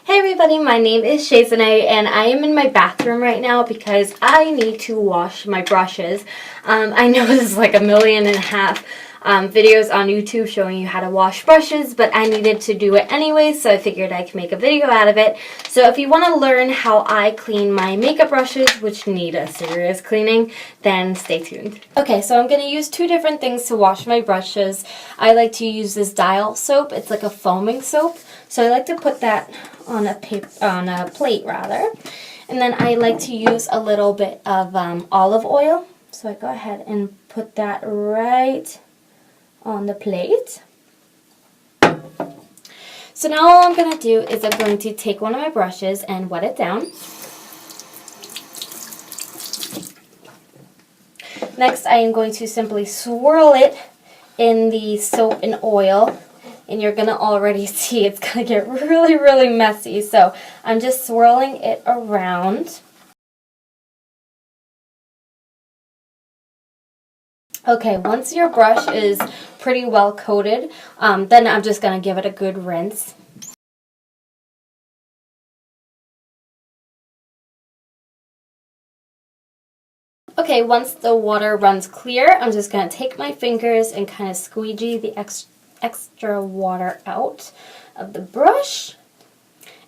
Hey everybody, my name is Shazanay and I am in my bathroom right now because I need to wash my brushes. I know this is like 1.5 million videos on YouTube showing you how to wash brushes, but I needed to do it anyway, so I figured I could make a video out of it. So if you want to learn how I clean my makeup brushes, which need a serious cleaning, then stay tuned. Okay, so I'm going to use two different things to wash my brushes. I like to use this Dial soap. It's like a foaming soap. So I like to put that on a plate rather. And then I like to use a little bit of olive oil. So I go ahead and put that right on the plate. So now all I'm going to do is I'm going to take one of my brushes and wet it down. Next I am going to simply swirl it in the soap and oil. And you're going to already see it's going to get really, really messy. So I'm just swirling it around. Okay, once your brush is pretty well coated, then I'm just going to give it a good rinse. Okay, once the water runs clear, I'm just going to take my fingers and kind of squeegee the extra water out of the brush.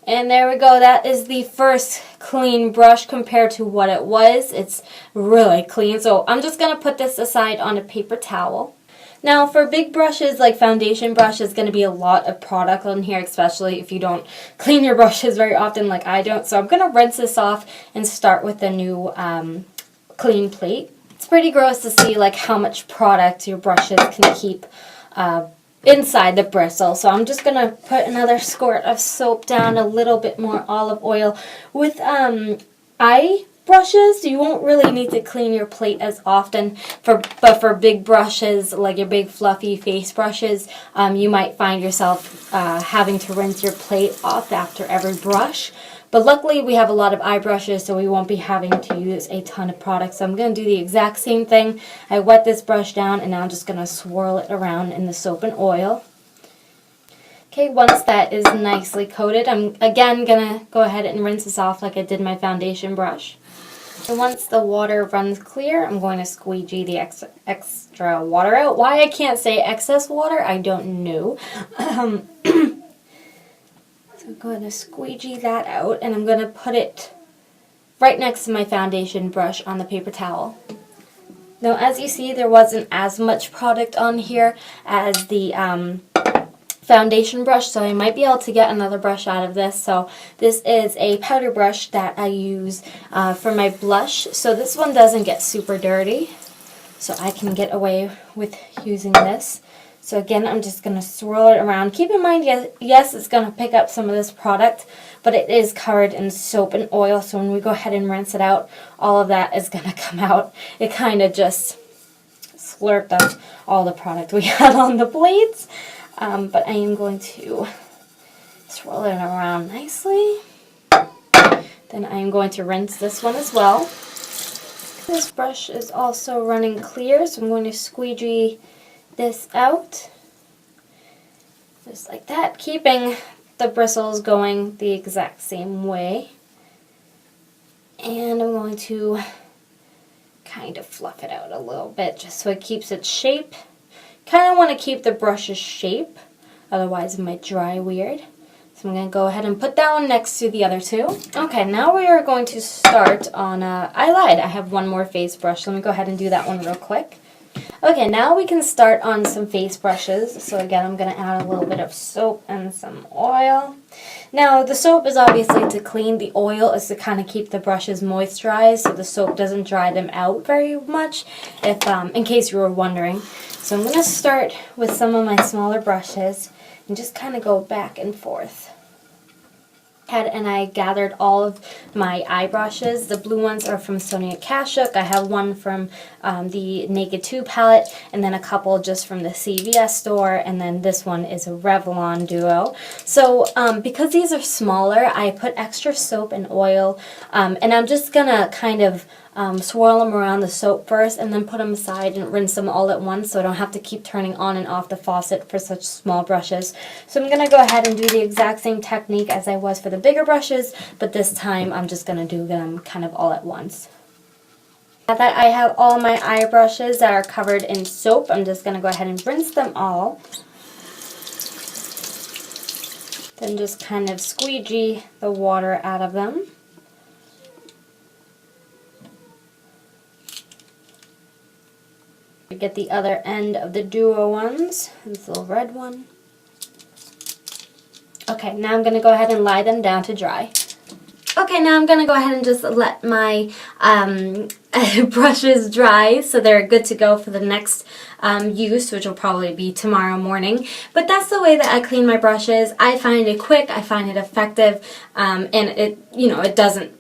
And there we go. That is the first clean brush compared to what it was. It's really clean. So I'm just going to put this aside on a paper towel. Now for big brushes like foundation brush, there's going to be a lot of product on here, especially if you don't clean your brushes very often like I don't. So I'm going to rinse this off and start with a new clean plate. It's pretty gross to see like how much product your brushes can keep inside the bristle. So I'm just going to put another squirt of soap down, a little bit more olive oil. With eye brushes, you won't really need to clean your plate as often, but for big brushes, like your big fluffy face brushes, you might find yourself having to rinse your plate off after every brush. But luckily we have a lot of eye brushes, so we won't be having to use a ton of product. So I'm going to do the exact same thing. I wet this brush down and now I'm just going to swirl it around in the soap and oil. Okay, once that is nicely coated, I'm again going to go ahead and rinse this off like I did my foundation brush. And once the water runs clear, I'm going to squeegee the extra water out. Why I can't say excess water, I don't know. I'm going to squeegee that out, and I'm going to put it right next to my foundation brush on the paper towel. Now, as you see, there wasn't as much product on here as the foundation brush, so I might be able to get another brush out of this. So this is a powder brush that I use for my blush. So this one doesn't get super dirty, so I can get away with using this. So again, I'm just going to swirl it around. Keep in mind, yes, it's going to pick up some of this product, but it is covered in soap and oil, so when we go ahead and rinse it out, all of that is going to come out. It kind of just slurped up all the product we had on the plates. But I am going to swirl it around nicely. Then I am going to rinse this one as well. This brush is also running clear, so I'm going to squeegee this out just like that, keeping the bristles going the exact same way. And I'm going to kind of fluff it out a little bit just so it keeps its shape. Kind of want to keep the brush's shape, otherwise it might dry weird. So I'm going to go ahead and put that one next to the other two. Okay, now we are going to start on, I lied, I have one more face brush. Let me go ahead and do that one real quick. Okay, now we can start on some face brushes. So again, I'm going to add a little bit of soap and some oil. Now, the soap is obviously to clean. The oil is to kind of keep the brushes moisturized so the soap doesn't dry them out very much, if in case you were wondering. So I'm going to start with some of my smaller brushes and just kind of go back and forth. And I gathered all of my eye brushes. The blue ones are from Sonia Kashuk. I have one from the Naked 2 palette, and then a couple just from the CVS store, and then this one is a Revlon Duo. So because these are smaller, I put extra soap and oil, and I'm just going to kind of swirl them around the soap first and then put them aside and rinse them all at once so I don't have to keep turning on and off the faucet for such small brushes. So I'm going to go ahead and do the exact same technique as I was for the bigger brushes, but this time I'm just going to do them kind of all at once. Now that I have all my eye brushes that are covered in soap, I'm just going to go ahead and rinse them all. Then just kind of squeegee the water out of them. Get the other end of the duo ones, this little red one. Okay, now I'm going to go ahead and lie them down to dry. Okay, now I'm going to go ahead and just let my brushes dry so they're good to go for the next use, which will probably be tomorrow morning. But that's the way that I clean my brushes. I find it quick, I find it effective, and it doesn't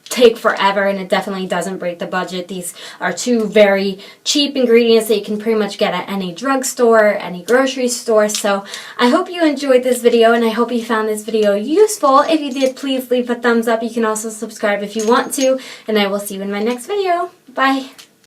take forever, and it definitely doesn't break the budget. These are two very cheap ingredients that you can pretty much get at any drugstore, any grocery store. So I hope you enjoyed this video, and I hope you found this video useful. If you did, please leave a thumbs up. You can also subscribe if you want to, and I will see you in my next video. Bye!